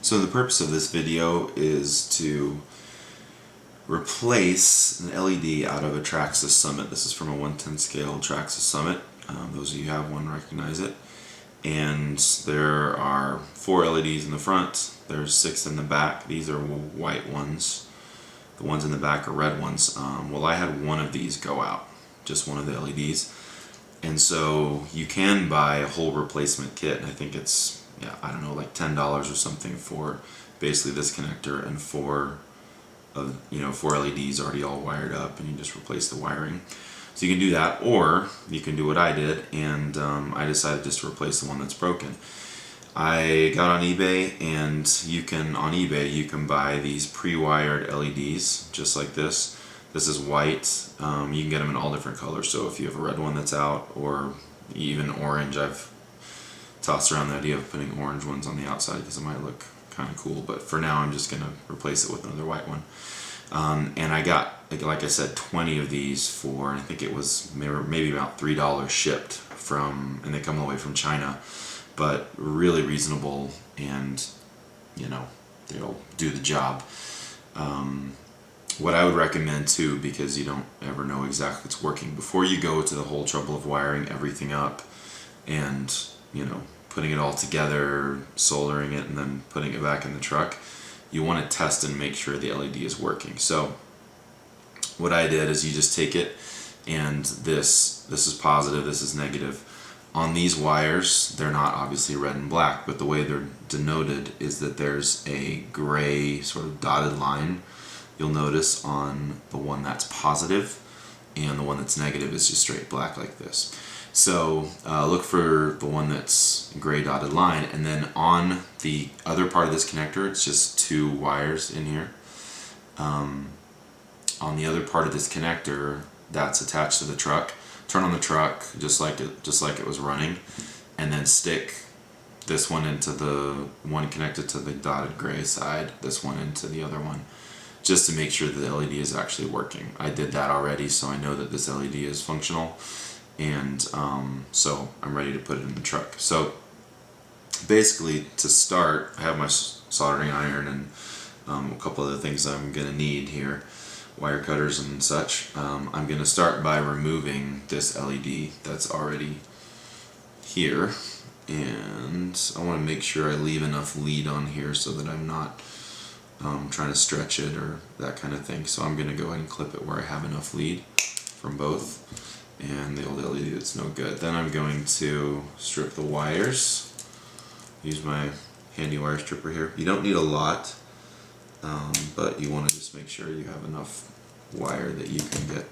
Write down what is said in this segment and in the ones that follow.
So the purpose of this video is to replace an LED out of a Traxxas Summit. This is from a 110 scale Traxxas Summit. Those of you who have one recognize it. And there are 4 LEDs in the front, there's 6 in the back. These are white ones. The ones in the back are red ones. Well, I had one of these go out, just one of the LEDs. And so you can buy a whole replacement kit, and I think it's, I don't know, like $10 or something for basically this connector and 4 LEDs already all wired up, and you just replace the wiring. So you can do that, or you can do what I did, and I decided just to replace the one that's broken. I got on eBay, and on eBay you can buy these pre-wired LEDs just like this. This is white. You can get them in all different colors, so if you have a red one that's out, or even orange. I've tossed around the idea of putting orange ones on the outside because it might look kind of cool, but for now I'm just going to replace it with another white one. And I got, like I said, 20 of these for, I think it was maybe about $3 shipped from, and they come all the way from China, but really reasonable, and they'll do the job. What I would recommend too, because you don't ever know exactly what's working, before you go to the whole trouble of wiring everything up and putting it all together, soldering it, and then putting it back in the truck, you want to test and make sure the LED is working. So what I did is you just take it, and this is positive, this is negative. On these wires, they're not obviously red and black, but the way they're denoted is that there's a gray sort of dotted line. You'll notice on the one that's positive, and the one that's negative is just straight black like this. So look for the one that's gray dotted line, and then on the other part of this connector, it's just 2 wires in here. On the other part of this connector that's attached to the truck, turn on the truck just like it was running, and then stick this one into the one connected to the dotted gray side, this one into the other one, just to make sure that the LED is actually working. I did that already, so I know that this LED is functional, and so I'm ready to put it in the truck. So basically, to start, I have my soldering iron and a couple other things I'm going to need here, wire cutters and such. I'm going to start by removing this LED that's already here, and I want to make sure I leave enough lead on here so that I'm not trying to stretch it or that kind of thing. So I'm going to go ahead and clip it where I have enough lead from both, and the old LED that's no good. Then I'm going to strip the wires. Use my handy wire stripper here. You don't need a lot, but you want to just make sure you have enough wire that you can get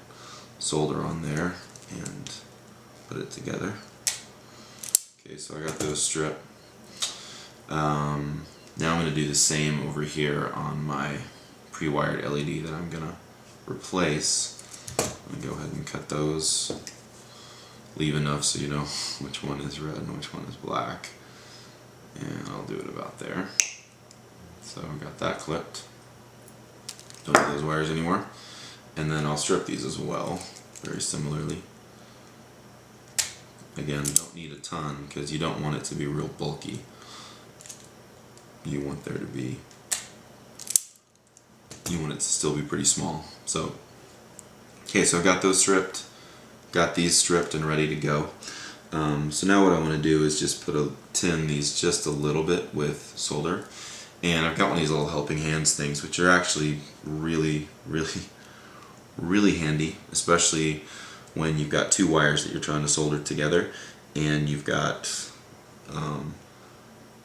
solder on there and put it together. Okay, so I got those stripped. Now I'm going to do the same over here on my pre-wired LED that I'm going to replace. I'm going to go ahead and cut those. Leave enough so you know which one is red and which one is black. And I'll do it about there. So I've got that clipped. Don't need those wires anymore. And then I'll strip these as well, very similarly. Again, don't need a ton because you don't want it to be real bulky. You want it to still be pretty small. So, okay, so I've got those stripped, got these stripped and ready to go. So now what I want to do is just tin these just a little bit with solder. And I've got one of these little helping hands things, which are actually really, really, really handy, especially when you've got 2 wires that you're trying to solder together, and you've got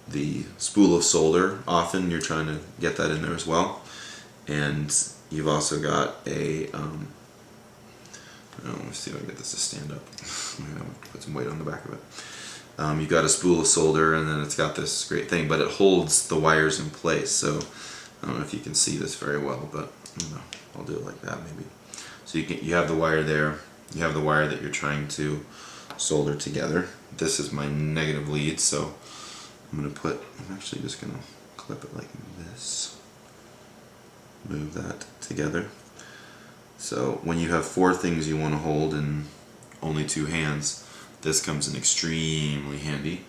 the spool of solder. Often you're trying to get that in there as well, and you've also got a let's see if I can get this to stand up. I'm gonna put some weight on the back of it. You've got a spool of solder, and then it's got this great thing, but it holds the wires in place. So I don't know if you can see this very well, but I'll do it like that maybe. So you have the wire there. You have the wire that you're trying to solder together. This is my negative lead, so I'm actually just gonna clip it like this. Move that together. So when you have 4 things you want to hold in only 2 hands, this comes in extremely handy.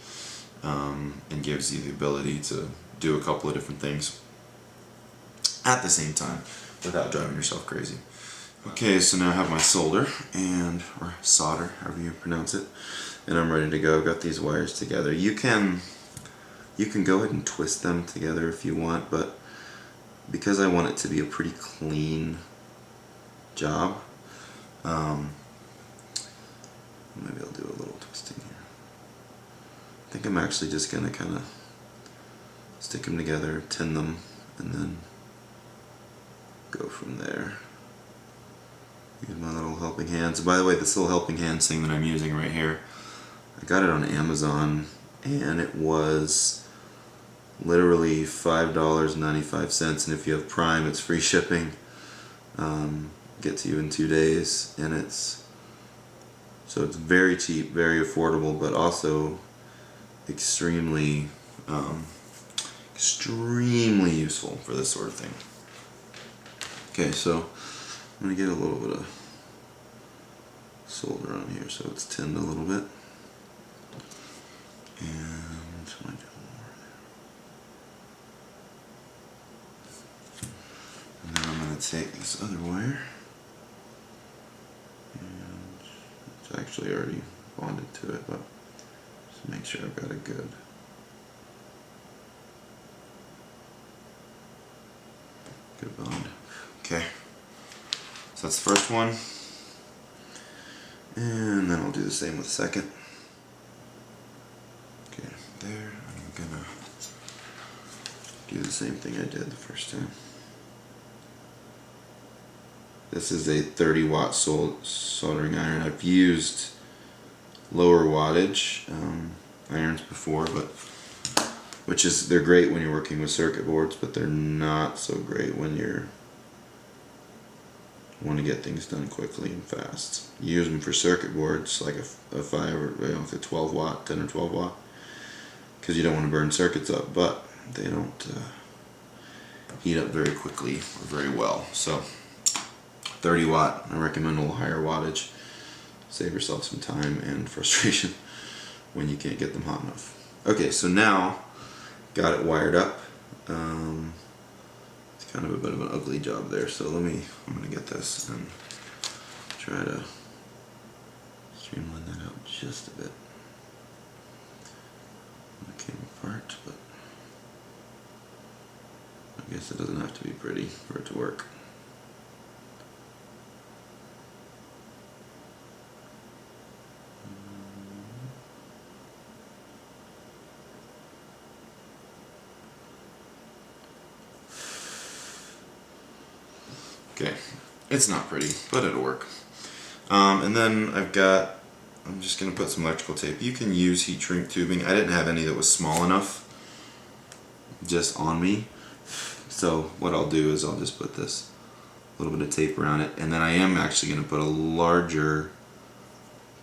and gives you the ability to do a couple of different things at the same time without driving yourself crazy. Okay, so now I have my solder or solder, however you pronounce it, and I'm ready to go. I've got these wires together. You can go ahead and twist them together if you want, but because I want it to be a pretty clean job, maybe I'll do a little twisting here. I think I'm actually just going to kind of stick them together, tin them, and then go from there. Use my little helping hands. By the way, this little helping hands thing that I'm using right here, I got it on Amazon, and it was literally $5.95, and if you have Prime, it's free shipping. Get to you in 2 days, and it's very cheap, very affordable, but also extremely useful for this sort of thing. Okay, so I'm going to get a little bit of solder on here so it's tinned a little bit. And I might do more there. And then I'm going to take this other wire, and it's actually already bonded to it, but just make sure I've got a good bond. Okay, so that's the first one, and then I'll do the same with the second. Okay, there. I'm gonna do the same thing I did the first time. This is a 30-watt soldering iron. I've used lower wattage irons before, but they're great when you're working with circuit boards, but they're not so great when you want to get things done quickly and fast. You use them for circuit boards, like a 5 or a 12 watt, 10 or 12 watt, because you don't want to burn circuits up, but they don't heat up very quickly or very well. So 30 watt, I recommend a little higher wattage. Save yourself some time and frustration when you can't get them hot enough. Okay, so now got it wired up. It's kind of a bit of an ugly job there, so I'm going to get this and try to streamline that out just a bit. It came apart, but I guess it doesn't have to be pretty for it to work. Okay, it's not pretty, but it'll work. And then I'm just going to put some electrical tape. You can use heat shrink tubing. I didn't have any that was small enough just on me. So what I'll do is I'll just put this little bit of tape around it, and then I am actually going to put a larger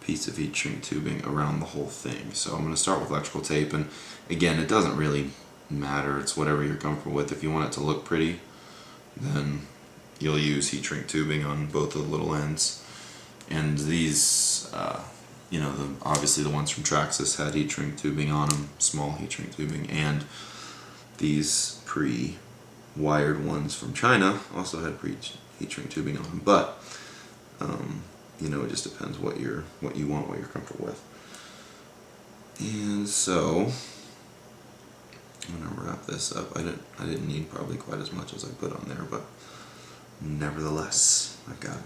piece of heat shrink tubing around the whole thing. So I'm going to start with electrical tape, and again, it doesn't really matter. It's whatever you're comfortable with. If you want it to look pretty, then you'll use heat shrink tubing on both of the little ends. And these, obviously the ones from Traxxas had heat shrink tubing on them, small heat shrink tubing, and these pre-wired ones from China also had heat shrink tubing on them. But it just depends what you want, what you're comfortable with. And so I'm gonna wrap this up. I didn't need probably quite as much as I put on there, but nevertheless, I've got it.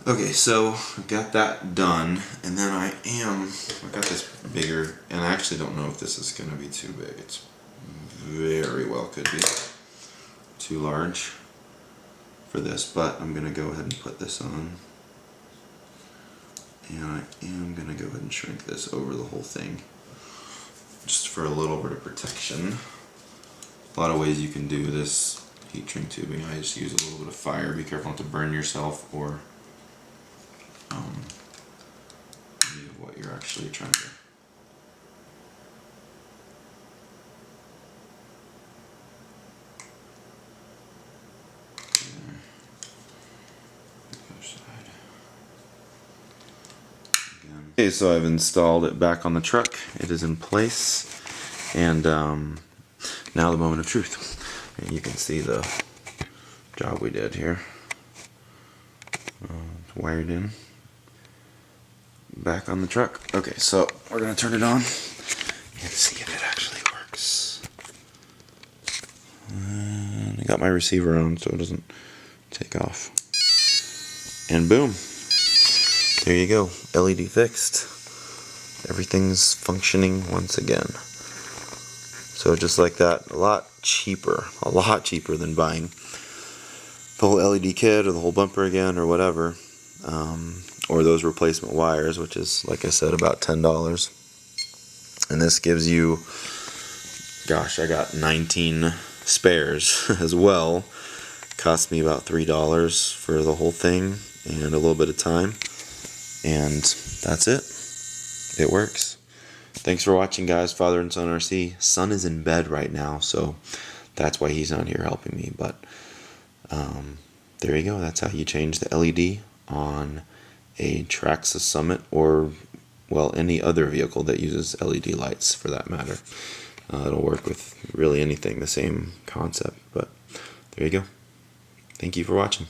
Okay, so I've got that done, and then I've got this bigger, and I actually don't know if this is going to be too big. It's very well could be too large for this, but I'm going to go ahead and put this on, and I am going to go ahead and shrink this over the whole thing, just for a little bit of protection. A lot of ways you can do this heat shrink tubing. I just use a little bit of fire. Be careful not to burn yourself or what you're actually trying to. The other side. Again. Okay, so I've installed it back on the truck. It is in place, and now the moment of truth. And you can see the job we did here. It's wired in, back on the truck. Okay, so we're gonna turn it on and see if it actually works. I got my receiver on so it doesn't take off. And boom. There you go, LED fixed. Everything's functioning once again. So just like that, a lot cheaper than buying the whole LED kit or the whole bumper again or whatever. Or those replacement wires, which is, like I said, about $10. And this gives you, gosh, I got 19 spares as well. Cost me about $3 for the whole thing and a little bit of time. And that's it. It works. Thanks for watching, guys. Father and Son RC. Son is in bed right now, so that's why he's not here helping me. But there you go. That's how you change the LED on a Traxxas Summit, or, well, any other vehicle that uses LED lights for that matter. It'll work with really anything, the same concept. But there you go. Thank you for watching.